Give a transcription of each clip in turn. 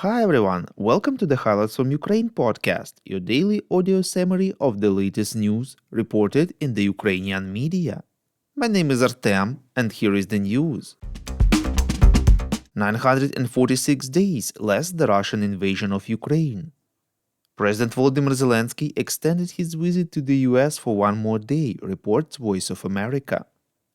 Hi everyone, welcome to the Highlights from Ukraine podcast, your daily audio summary of the latest news reported in the Ukrainian media. My name is Artem, and here is the news. 946 days less the Russian invasion of Ukraine. President Volodymyr Zelenskyy extended his visit to the US for one more day, reports Voice of America.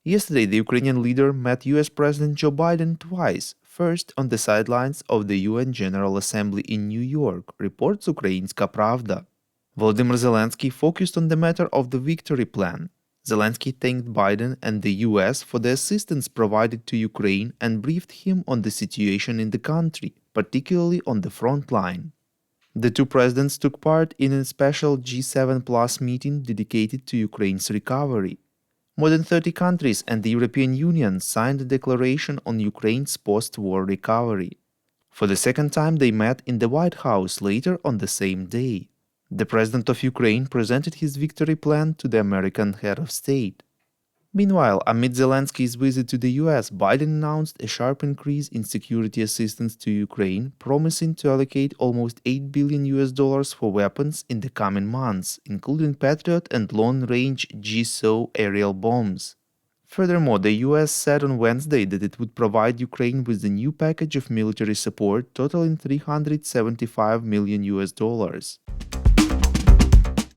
Yesterday, the Ukrainian leader met US President Joe Biden twice, first on the sidelines of the UN General Assembly in New York, reports Ukrainska Pravda. Volodymyr Zelenskyy focused on the matter of the victory plan. Zelenskyy thanked Biden and the US for the assistance provided to Ukraine and briefed him on the situation in the country, particularly on the front line. The two presidents took part in a special G7 Plus meeting dedicated to Ukraine's recovery. More than 30 countries and the European Union signed a declaration on Ukraine's post-war recovery. For the second time, they met in the White House later on the same day. The president of Ukraine presented his victory plan to the American head of state. Meanwhile, amid Zelenskyy's visit to the US, Biden announced a sharp increase in security assistance to Ukraine, promising to allocate almost $8 billion for weapons in the coming months, including Patriot and long-range GSOE aerial bombs. Furthermore, the US said on Wednesday that it would provide Ukraine with a new package of military support totaling $375 million.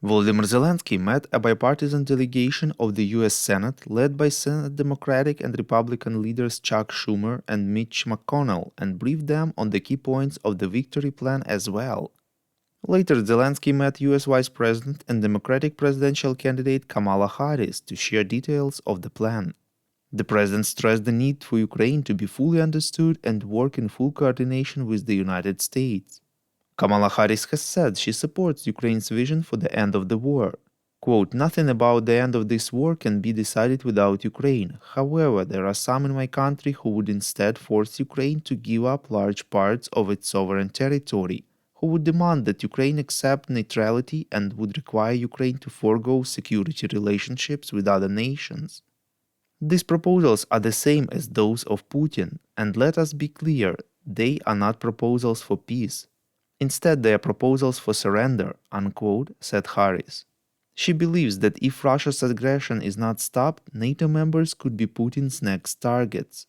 Volodymyr Zelenskyy met a bipartisan delegation of the U.S. Senate led by Senate Democratic and Republican leaders Chuck Schumer and Mitch McConnell and briefed them on the key points of the victory plan as well. Later, Zelenskyy met U.S. Vice President and Democratic presidential candidate Kamala Harris to share details of the plan. The president stressed the need for Ukraine to be fully understood and work in full coordination with the United States. Kamala Harris has said she supports Ukraine's vision for the end of the war. Quote, "Nothing about the end of this war can be decided without Ukraine. However, there are some in my country who would instead force Ukraine to give up large parts of its sovereign territory, who would demand that Ukraine accept neutrality and would require Ukraine to forego security relationships with other nations. These proposals are the same as those of Putin, and let us be clear, they are not proposals for peace. Instead, they are proposals for surrender," unquote, said Harris. She believes that if Russia's aggression is not stopped, NATO members could be Putin's next targets.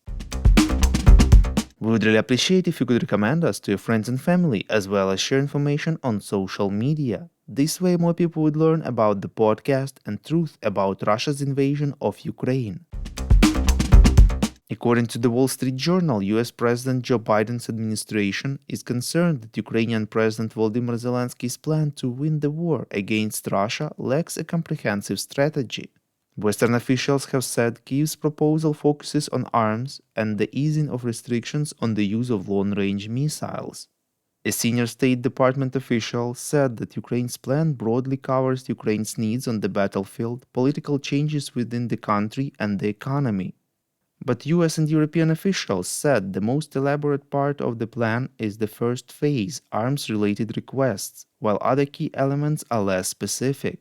We would really appreciate if you could recommend us to your friends and family, as well as share information on social media. This way, more people would learn about the podcast and truth about Russia's invasion of Ukraine. According to the Wall Street Journal, US President Joe Biden's administration is concerned that Ukrainian President Volodymyr Zelenskyy's plan to win the war against Russia lacks a comprehensive strategy. Western officials have said Kyiv's proposal focuses on arms and the easing of restrictions on the use of long-range missiles. A senior State Department official said that Ukraine's plan broadly covers Ukraine's needs on the battlefield, political changes within the country, and the economy. But US and European officials said the most elaborate part of the plan is the first phase, arms-related requests, while other key elements are less specific.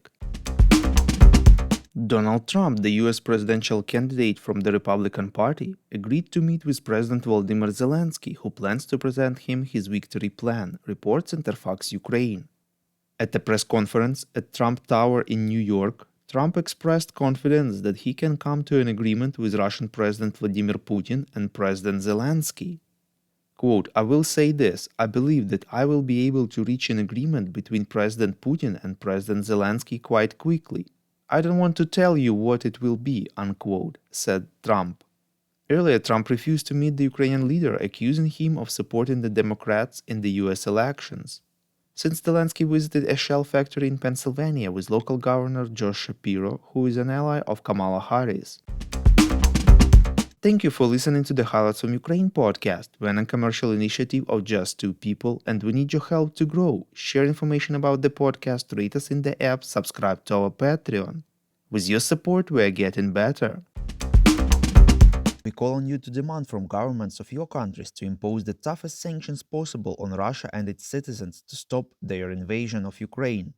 Donald Trump, the US presidential candidate from the Republican Party, agreed to meet with President Volodymyr Zelenskyy, who plans to present him his victory plan, reports Interfax Ukraine. At a press conference at Trump Tower in New York, Trump expressed confidence that he can come to an agreement with Russian President Vladimir Putin and President Zelenskyy. Quote, "I will say this, I believe that I will be able to reach an agreement between President Putin and President Zelenskyy quite quickly. I don't want to tell you what it will be," unquote, said Trump. Earlier, Trump refused to meet the Ukrainian leader, accusing him of supporting the Democrats in the US elections. Since Zelenskyy visited a shell factory in Pennsylvania with local governor Josh Shapiro, who is an ally of Kamala Harris. Thank you for listening to the Highlights from Ukraine podcast. We're a non-commercial initiative of just two people, and we need your help to grow. Share information about the podcast, rate us in the app, subscribe to our Patreon. With your support, we are getting better. We call on you to demand from governments of your countries to impose the toughest sanctions possible on Russia and its citizens to stop their invasion of Ukraine.